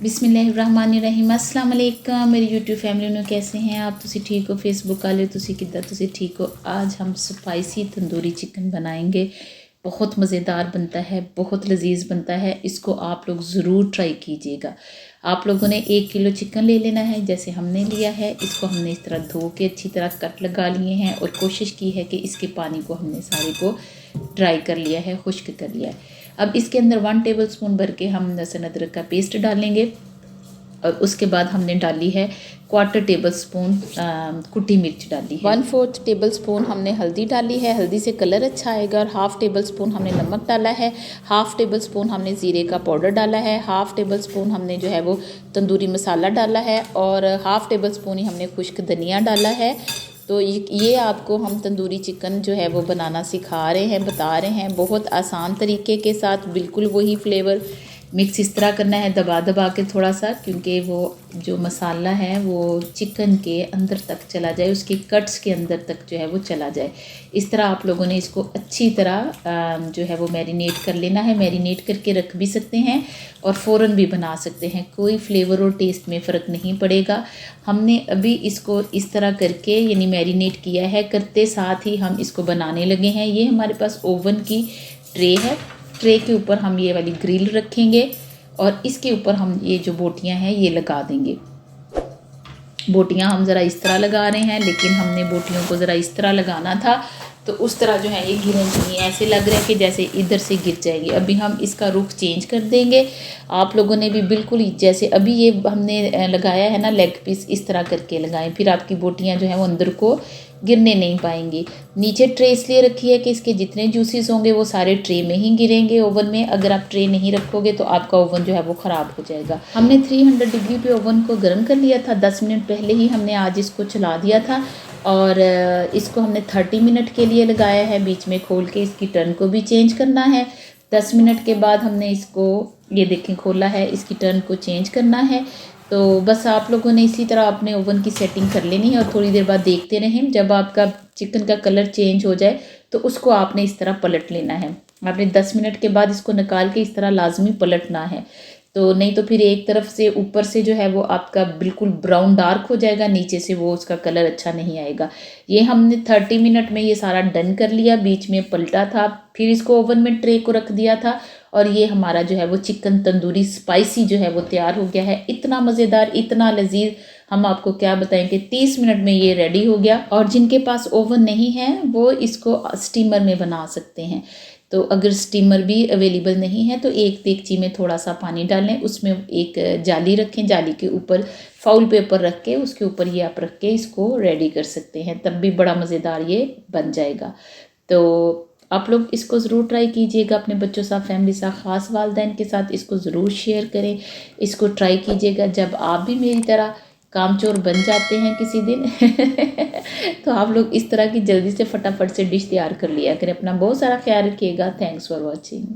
बिस्मिल्लाहिर्रहमानिर्रहीम। अस्सलाम वालेकुम मेरी यूट्यूब फैमिली ਨੂੰ कैसे हैं आप? तुसी ठीक हो? फेसबुक वाले तुसी किदा तुसी ठीक हो? आज हम स्पाइसी तंदूरी चिकन बनाएंगे। बहुत मज़ेदार बनता है, बहुत लजीज बनता है। इसको आप लोग ज़रूर ट्राई कीजिएगा। आप लोगों ने 1 किलो चिकन ले लेना है जैसे हमने लिया है। इसको हमने इस तरह धो के अच्छी तरह कट लगा लिए हैं और कोशिश की है कि इसके पानी को हमने सारे को ड्राई कर लिया है, खुश्क कर लिया है। अब इसके अंदर 1 टेबल स्पून भर के हम लहसुन अदरक का पेस्ट डालेंगे और उसके बाद हमने डाली है 1/4 टेबल स्पून कुटी मिर्च डाली है। 1/4 टेबल स्पून हमने हल्दी डाली है, हल्दी से कलर अच्छा आएगा। और 1/2 टेबल स्पून हमने नमक डाला है। 1/2 टेबल स्पून हमने ज़ीरे का पाउडर डाला है। 1/2 टेबल स्पून हमने जो है वो तंदूरी मसाला डाला है और 1/2 टेबल स्पून ही हमने खुश्क धनिया डाला है। तो ये आपको हम तंदूरी चिकन जो है वो बनाना सिखा रहे हैं, बता रहे हैं, बहुत आसान तरीके के साथ। बिल्कुल वही फ्लेवर मिक्स इस तरह करना है, दबा दबा के थोड़ा सा, क्योंकि वो जो मसाला है वो चिकन के अंदर तक चला जाए, उसके कट्स के अंदर तक जो है वो चला जाए। इस तरह आप लोगों ने इसको अच्छी तरह जो है वो मैरिनेट कर लेना है। मैरिनेट करके रख भी सकते हैं और फ़ौरन भी बना सकते हैं, कोई फ्लेवर और टेस्ट में फ़र्क नहीं पड़ेगा। हमने अभी इसको इस तरह करके यानी मैरिनेट किया है, करते साथ ही हम इसको बनाने लगे हैं। ये हमारे पास ओवन की ट्रे है। ट्रे के ऊपर हम ये वाली ग्रिल रखेंगे और इसके ऊपर हम ये जो बोटियां हैं ये लगा देंगे। बोटियां हम ज़रा इस तरह लगा रहे हैं, लेकिन हमने बोटियों को ज़रा इस तरह लगाना था तो उस तरह जो है ये गिरेंगी नहीं। ऐसे लग रहा है कि जैसे इधर से गिर जाएगी। अभी हम इसका रुख चेंज कर देंगे। आप लोगों ने भी बिल्कुल जैसे अभी ये हमने लगाया है ना, लेग पीस इस तरह करके लगाएं, फिर आपकी बोटियां जो है वो अंदर को गिरने नहीं पाएंगी। नीचे ट्रे इसलिए रखी है कि इसके जितने जूसेस होंगे वो सारे ट्रे में ही गिरेंगे ओवन में। अगर आप ट्रे नहीं रखोगे तो आपका ओवन जो है वो ख़राब हो जाएगा। हमने 300 डिग्री पे ओवन को गर्म कर लिया था। 10 मिनट पहले ही हमने आज इसको चला दिया था और इसको हमने 30 मिनट के लिए लगाया है। बीच में खोल के इसकी टर्न को भी चेंज करना है। 10 मिनट के बाद हमने इसको ये देखें खोला है, इसकी टर्न को चेंज करना है। तो बस आप लोगों ने इसी तरह अपने ओवन की सेटिंग कर लेनी है और थोड़ी देर बाद देखते रहें। जब आपका चिकन का कलर चेंज हो जाए तो उसको आपने इस तरह पलट लेना है। आपने 10 मिनट के बाद इसको निकाल के इस तरह लाजमी पलटना है, तो नहीं तो फिर एक तरफ से ऊपर से जो है वो आपका बिल्कुल ब्राउन डार्क हो जाएगा, नीचे से वो उसका कलर अच्छा नहीं आएगा। ये हमने 30 मिनट में ये सारा डन कर लिया। बीच में पलटा था, फिर इसको ओवन में ट्रे को रख दिया था और ये हमारा जो है वो चिकन तंदूरी स्पाइसी जो है वो तैयार हो गया है। इतना मज़ेदार, इतना लजीज, हम आपको क्या बताएं कि 30 मिनट में ये रेडी हो गया। और जिनके पास ओवन नहीं है वो इसको स्टीमर में बना सकते हैं। तो अगर स्टीमर भी अवेलेबल नहीं है तो एक देगची में थोड़ा सा पानी डालें, उसमें एक जाली रखें, जाली के ऊपर फाउल पेपर रख के उसके ऊपर ये आप रख के इसको रेडी कर सकते हैं, तब भी बड़ा मज़ेदार ये बन जाएगा। तो आप लोग इसको ज़रूर ट्राई कीजिएगा अपने बच्चों साथ, फैमिली साथ, ख़ास वालिदैन के साथ इसको ज़रूर शेयर करें, इसको ट्राई कीजिएगा। जब आप भी मेरी तरह कामचोर बन जाते हैं किसी दिन तो आप लोग इस तरह की जल्दी से फटाफट से डिश तैयार कर लिया करें। अपना बहुत सारा ख्याल रखिएगा। Thanks for watching.